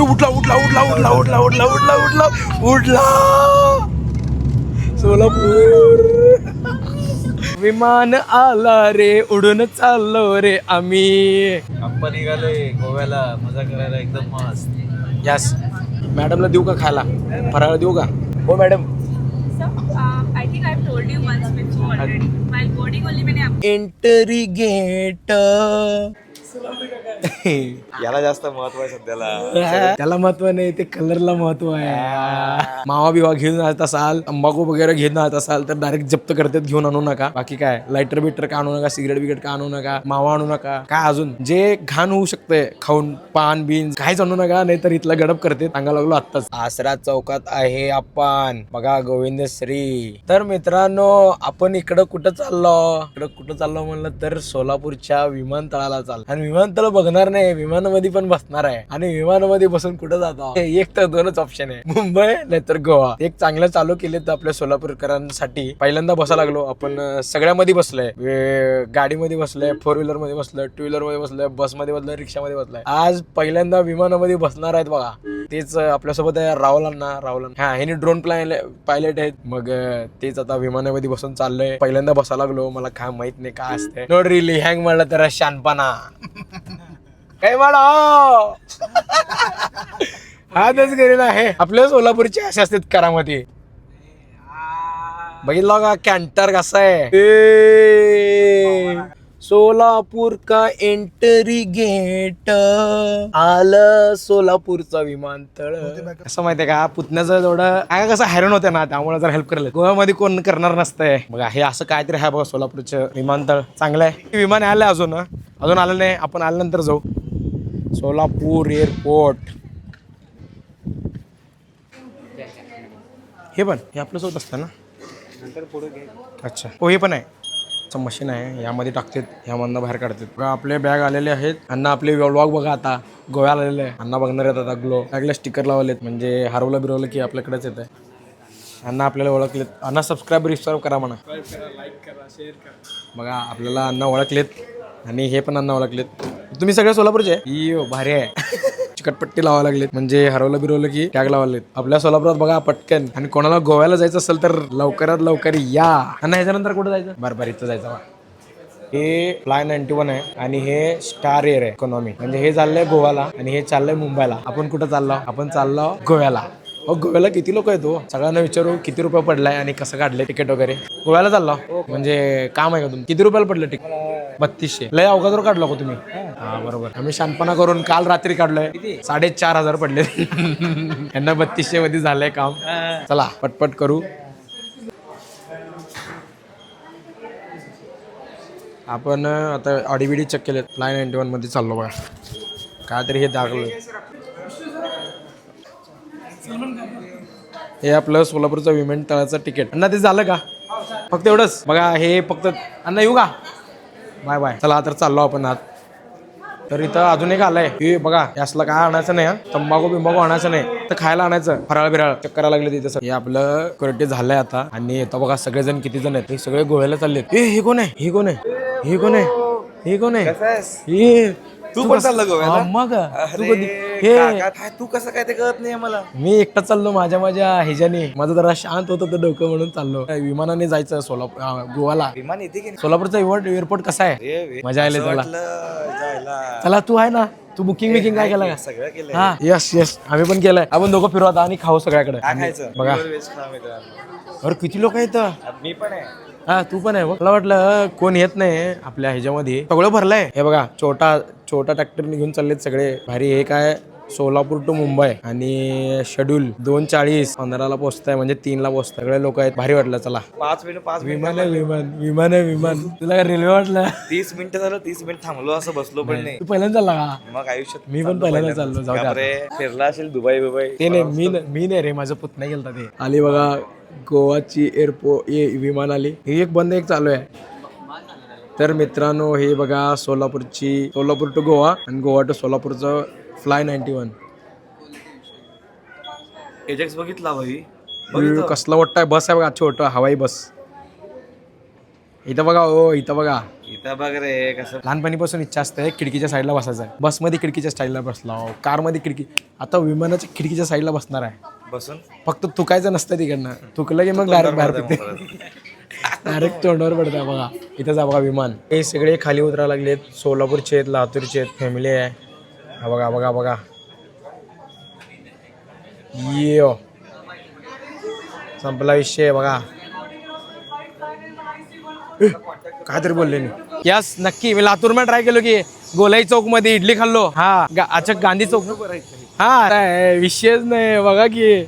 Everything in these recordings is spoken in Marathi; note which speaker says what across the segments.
Speaker 1: उठला उठला उठला उठला उठला उठला उठला उठला उठला सोलापूर विमान आला रे उडून चाललो रे आम्ही.
Speaker 2: आपण निघालोय गोव्याला मजा करायला एकदम मस्त.
Speaker 1: यस. मॅडमला देऊ का खायला फराळ देऊ का? हो madam.
Speaker 3: I think I've told you once before already. While boarding only मैंने आपको
Speaker 1: एंट्री गेट.
Speaker 2: याला जास्त महत्व आहे सध्याला.
Speaker 1: त्याला महत्व नाही ते कलरला महत्व आहे. मावा बिवा घेऊन जात असाल तंबाखू वगैरे घेऊन जात असाल तर डायरेक्ट जप्त करतात. घेऊन आणू नका. बाकी काय लायटर बिटर का आणू नका. सिगरेट बिगरेट का आणू नका. मावा आणू नका. काय अजून जे घाण होऊ शकते खाऊन पान बिन काहीच आणू नका. नाहीतर इथला गडप करते. सांगा लागलो आत्ताच. आसरा चौकात आहे आपण बघा गोविंद श्री. तर मित्रांनो आपण इकडं कुठं चाललो म्हणलं तर सोलापूरच्या विमानतळाला चाललो. आणि विमानतळ बघणार नाही विमानामध्ये पण बसणार आहे. आणि विमानामध्ये बसून कुठं जातो एक तर दोनच ऑप्शन आहे मुंबई नाहीतर गोवा. एक चांगलं चालू केले तर आपल्या सोलापूरकरांसाठी. पहिल्यांदा बसा लागलो आपण. सगळ्यामध्ये बसलोय. गाडीमध्ये बसलोय. 4 व्हीलर मध्ये बसलोय. 2 व्हीलर मध्ये बसलोय. बसमध्ये बसलोय. रिक्षामध्ये बसलोय. आज पहिल्यांदा विमानामध्ये बसणार आहेत बघा. तेच आपल्यासोबत आहे राहुल अण्णा. ह्याने ड्रोन पायलट आहेत. मग तेच आता विमानामध्ये बसून चाललंय. पहिल्यांदा बसा लागलो. मला काय माहित नाही काय असते. नोट रिली हँग म्हणलं तर शानपणा काय म्हणा हाच गेलेला आहे. आपल्या सोलापूरची असे असतात करामध्ये. बघितलं का कॅन्टर कसा आहे. सोलापूर का एंट्री गेट आलं सोलापूरचा विमानतळ. असं माहितीये का पुतण्याचं जेवढं काय कसं हैराण होते ना त्यामुळे जर हेल्प करेल. गोव्यामध्ये कोण करणार नसतंय. बघा हे असं काहीतरी आहे बघा सोलापूरचं विमानतळ चांगलं आहे. विमान आलंय अजून आलं नाही. आपण आल्यानंतर जाऊ. सोलापूर एअरपोर्ट. हे पण हे आपलं सोबत असतं ना नंतर पुढे. अच्छा हो हे पण आहे. मशीन आहे यामध्ये टाकतात. ह्यामधनं बाहेर काढतात. बघा आपले बॅग आलेले आहेत. अण्णा आपले व्लॉग बघा आता गोव्याला आलेले आहे. अण्णा बघणार आहेत आता. बॅगला स्टिकर लावलेत म्हणजे हरवलं बिरवलं की आपल्याकडेच येत आहे. अण्णा आपल्याला ओळखलेत. अण्णा सबस्क्राईब रिस्टॉर करा म्हणा. लाईक करा शेअर करा. बघा आपल्याला अण्णा ओळखलेत. आणि हे पण अण्णा ओळखलेत. तुम्ही सगळे सोलापूरचे ही भारी आहे. चिकटपट्टी लावा लागलेत म्हणजे हरवलं बिरवलं की टॅग लावलेत. आपल्या सोलापुरात बघा पटकन. आणि कोणाला गोव्याला जायचं असेल तर लवकरात लवकर या. आणि ह्याच्यानंतर कुठं जायचं बरं इथं जायचं. हे फ्लाय 91 आहे आणि हे स्टार एअर आहे इकॉनॉमी. म्हणजे हे चाललंय गोव्याला आणि हे चाललंय मुंबईला. आपण कुठं चाललो आपण चाललो गोव्याला. गोव्याला किती लोक आहेत हो सगळ्यांना विचारू किती रुपये पडलाय आणि कसं काढलंय तिकीट वगैरे. गोव्याला चाललो म्हणजे काम आहे का तुम्ही? किती रुपयाला पडलं तिकीट? 3200. लय अवघात काढलो का तुम्ही? हा बरोबर. आम्ही शानपणा करून काल रात्री काढलोय. 4500 पडले. यांना 3200 मध्ये झालंय काम. चला पटपट करू. आपण आता ऑडीबीडी चेक केले. फ्लाय 91 मध्ये चाललो बघा. काय तरी हे दाखवलं. हे आपलं सोलापूरचं विमानतळाचं तिकीट. अण्णा ते झालं का? फक्त एवढंच बघा. हे फक्त अण्णा येऊ का? Bye bye. चला तर चाललो आपण आत. तर इथं अजून एक आलंय. हे बघा यासला काय आणायचं नाही. तंबाखू बिंबाखू आणायचं नाही. तर खायला आणायचं. फराळ बिराळ चेक करायला लागले तिथं. हे आपलं करटे झालंय आता. आणि आता बघा सगळेजण किती जण आहेत. हे सगळे गोव्याला चाललेत. हे कोण आहे? हे कोण आहे? हे कोण आहे? हे कोण आहे? हे
Speaker 2: तू पण चालला गोव्याला?
Speaker 1: मग तू कधी?
Speaker 2: हे तू कसं काय ते कळत नाही मला.
Speaker 1: मी एकटा चाललो माझ्या ह्याच्याने. माझं जरा शांत होतं डोकं म्हणून चाललो. विमानाने जायचं गोवाला.
Speaker 2: विमान येते की
Speaker 1: सोलापूरचा एअरपोर्ट कसा आहे? मजा आली त्याला. चला तू आहे ना. तू बुकिंग काय केलं का?
Speaker 2: सगळं केलं.
Speaker 1: हा यस आम्ही पण केलंय. आपण दोघं फिरू आता आणि खाऊ सगळ्याकडे. बघा अरे किती लोक आहेत.
Speaker 2: मी पण आहे.
Speaker 1: हा तू पण आहे. मला वाटलं कोण येत नाही आपल्या ह्याच्यामध्ये. सगळं भरलंय. हे बघा छोटा ट्रॅक्टर घेऊन चाललेत सगळे. भारी. हे काय सोलापूर टू मुंबई आणि शेड्यूल 2:40 15ला पोहोचताय म्हणजे 3ला पोहोचताय. सगळे लोक आहेत. भारी वाटलं. चला
Speaker 2: 5 मिनिट
Speaker 1: विमान. तुला काय रेल्वे वाटलं?
Speaker 2: 30 मिनिटं झालं. 30 मिनिट थांबलो असं बसलो पण नाही.
Speaker 1: तू पहिल्यांदा चालला का?
Speaker 2: मग आयुष्यात
Speaker 1: मी पण पहिल्यांदा चाललो. जाऊ दे.
Speaker 2: फिरला असेल दुबई
Speaker 1: ते नाही मी नाही रे. माझं पुतण्या गेलता ते. आली बघा गोवाची विमान आली. ही एक बंद एक चालू आहे. तर मित्रांनो हे बघा सोलापूर टू गोवा आणि गोवा टू सोलापूरचं फ्लाय 91.
Speaker 2: एजेक्स बघितला भाई.
Speaker 1: कसला मोठा बस आहे बघा. छोटा हवाई बस. इथं बघा हो, इथं बघा.
Speaker 2: इथं बघ रे कसं
Speaker 1: लहानपणीपासून इच्छा असते खिडकीच्या साईडला बसायचं आहे. बसमध्ये खिडकीच्या साईडला बसला, कारमध्ये खिडकी, आता विमानाच्या खिडकीच्या साईडला बसणार आहे.
Speaker 2: बसून
Speaker 1: फक्त थुकायचं नसतं तिकडनं, थुकलं की मग डायरेक्ट बाहेर पडते. डायरेक्ट तोंडावर पडतं बघा. इथं जा बघा विमान. हे सगळे खाली उतरायला लागलेत. सोलापूरचे आहेत, लातूरचे आहेत, फॅमिली आहे. हा बघा बघा बघा. ये संपला विषय बघा. काय तरी बोलले मी. यस नक्की. मी लातूरमध्ये ट्राय केलो की गोलाई चौक मध्ये इडली खाल्लो. हा अच्छा गांधी चौक. हा विषयच नाही बघा की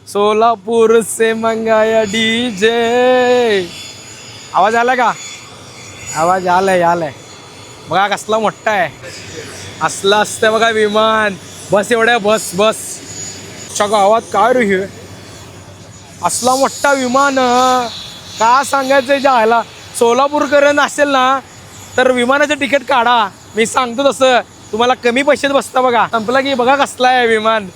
Speaker 1: सोलापूर से मंगाया डीजे. आवाज आला का? आवाज आलाय बघा कसला मोठा आहे. असला असतं बघा विमान. बस एवढ्या बस च्या गावात काय रे हे असला मोठा विमान. का सांगायचं जायला. सोलापूरकरण असेल ना तर विमानाचं तिकीट काढा. मी सांगतो तसं तुम्हाला कमी पैशात बसता बघा. संपला की बघा कसला आहे विमान.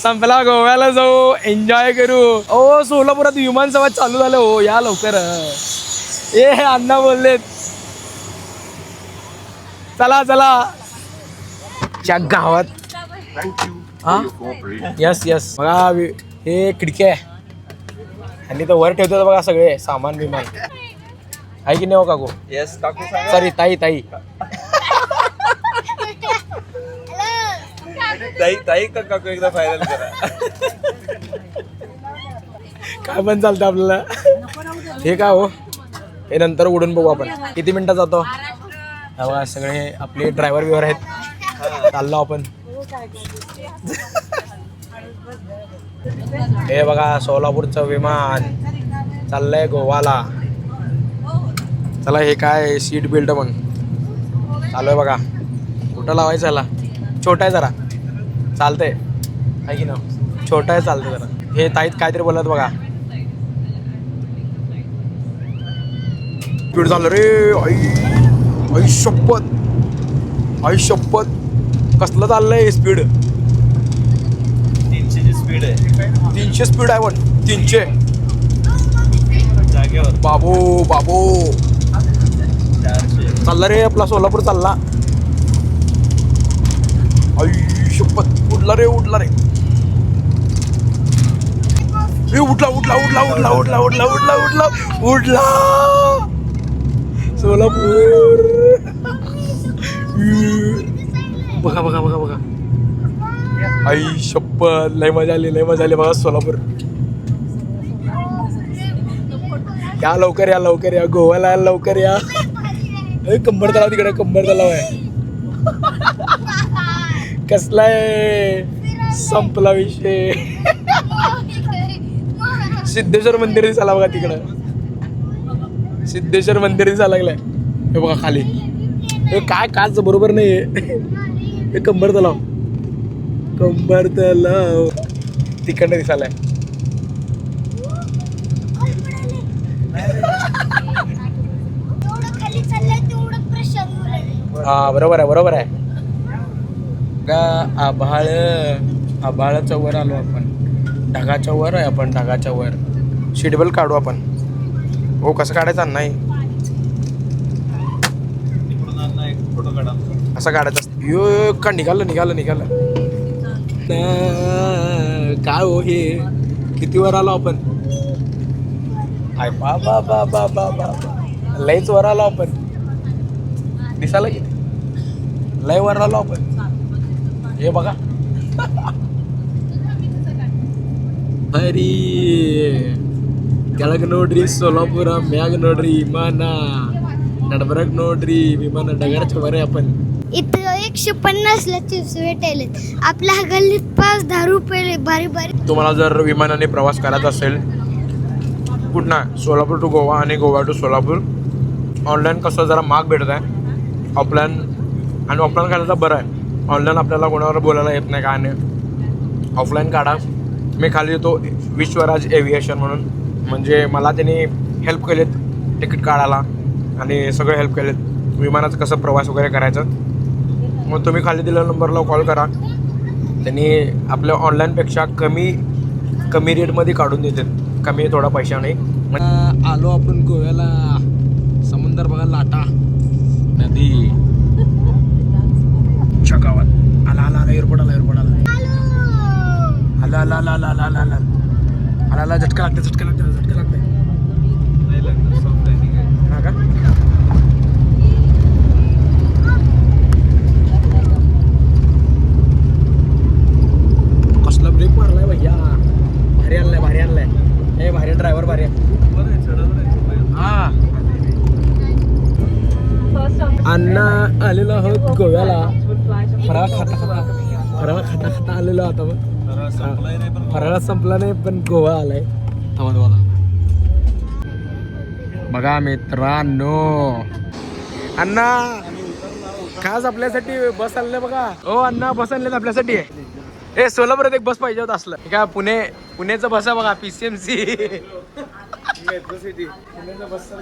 Speaker 1: संपला गोव्याला जाऊ एन्जॉय करू. ओ सोलापुरात विमान सेवा चालू झालं हो. या लवकर. ए अण्णा बोललेत चला च्या गावात. हा यस बघा हे खिडकी आहे आणि तर वर ठेवतात बघा सगळे सामान विमान आहे की नाही हो काकू?
Speaker 2: येस काकू
Speaker 1: सॉरी ताई
Speaker 2: ताई का काकू एकदा फायनल करा.
Speaker 1: काय पण चालतं आपल्याला. हे काय हो हे नंतर उडून बघू आपण. किती मिनिटात जातो बघा. सगळे आपले ड्रायव्हर बिवर आहेत. चाललो आपण. हे बघा सोलापूरचं विमान चाललंय गोवाला. चला हे काय सीट बेल्ट पण चालू आहे बघा. कुठं लावायचं याला. छोटा आहे जरा चालतंय आहे की ना. छोटा आहे चालतंय जरा. हे ताईत काहीतरी बोलत बघा. स्पीड झालं रे. आई शपथ कसलं चाललंय स्पीड.
Speaker 2: 300ची स्पीड आहे.
Speaker 1: 300 स्पीड आहे पण 300
Speaker 2: जागेवर.
Speaker 1: बाबू
Speaker 2: 400
Speaker 1: चालला रे आपला सोलापूर चालला. आई शपथ उडला रे. ए उडला सोलापूर. बघा आई शपथ लय मजा आली बघा सोलापूर. या लवकर या गोव्याला लवकर या. कंबर तलाव तिकडे कंबर तलाव आहे. कसला आहे. संपला विषय. सिद्धेश्वर मंदिर दिसायला बघा तिकडं. सिद्धेश्वर मंदिर दिसायला लागलंय. हे बघा खाली हे काय काच बरोबर नाही. हे कंबर तलाव तिकडनं दिसायलाय. हा बरोबर आहे का. आभाळाच्या वर आलो आपण. ढगाच्या वर आहे आपण. ढगाच्या वर शेड्यूल काढू आपण. हो कसं काढायचं नाही
Speaker 2: एक फोटो काढा.
Speaker 1: असं काढायचं असतं. यो का निघालं काय हो हे किती वर आलो आपण. आय बाबा लयच वर आलो आपण. दिसायला किती लय वर आलो आपण. हे बघा हरी ಕೆಳಗೆ ನೋಡ್ರಿ सोलापूर ಮ್ಯಾಗ ನೋಡ್ರಿ ವಿಮಾನ ನಡಬರಕ್ ನೋಡ್ರಿ विमान ढगाच्या वर आहे आपण.
Speaker 4: इथं 150ला चिप्स भेटायले. आपल्या गल्लीत 5-10 रुपये भारी.
Speaker 1: तुम्हाला जर विमानाने प्रवास करायचा असेल कुठं सोलापूर टू गोवा आणि गोवा टू सोलापूर ऑनलाईन कसं जरा महाग भेटत आहे. ऑफलाईन काढायचं बरं आहे. ऑनलाईन आपल्याला कोणावर बोलायला येत नाही काय नाही. ऑफलाईन काढा. मी खाली येतो विश्वराज एव्हिएशन म्हणून. म्हणजे मला त्यांनी हेल्प केलेत तिकीट काढायला आणि सगळे हेल्प केलेत विमानाचं कसं प्रवास वगैरे करायचं. मग तुम्ही खाली दिलेल्या नंबरला कॉल करा. त्यांनी आपल्या ऑनलाईनपेक्षा कमी रेटमध्ये काढून देतात. कमी थोडा पैशाने. आलो आपण गोव्याला. समुद्र त्यानंतर बघा लाटा नदी गावात आला आला आला एअरपोर्ट आला एअरपोर्ट आला आला आला आला आला आला आला आला आला आला झटका लागते झटका लागते झटका लागते
Speaker 2: नाही लागणार सॉफ्ट आहे
Speaker 1: हा का कसला ब्रेक मारलाय भैया भारी आणलाय भारी आणलाय हे भारी ड्रायव्हर भारी आहे.
Speaker 2: बरं आहे, चढवलं आहे तो.
Speaker 1: हा अण्णा आलेलो आहोत गोव्याला फराळ खाता खाता आलेलो आता मग
Speaker 2: जरा संपलाय नाही पण
Speaker 1: फराळ संपला नाही पण गोवा आलाय थांबा तुम्हाला बघा मित्रांनो अण्णा खास आपल्यासाठी बस आणले बघा हो अण्णा बस आणले आपल्यासाठी ए सोलापुरात एक बस पाहिजे होत असलं हे काय पुण्याचं बस आहे बघा PCMC मेट्रो सिटी पुण्याचं बस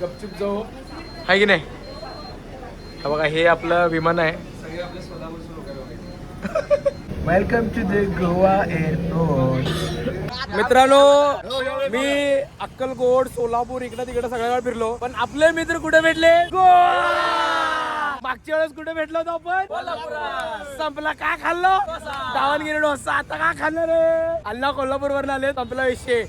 Speaker 1: गपचूप जाऊ आहे की नाही हा बघा हे आपलं विमान आहे
Speaker 2: सगळे आपले सोलापूरचे लोक आहेत.
Speaker 1: Welcome to the Goa airport मित्रांनो मी अक्कलकोट सोलापूर इकडे तिकडे सगळ्या फिरलो पण आपले मित्र कुठे भेटले गोवा मागच्या वेळेस कुठे भेटलो होतो आपण संपला काय खाल्लो दावणगिरी डोसा आता काय खाल्लं रे अण्णा कोल्हापूर वरून आले संपला विषय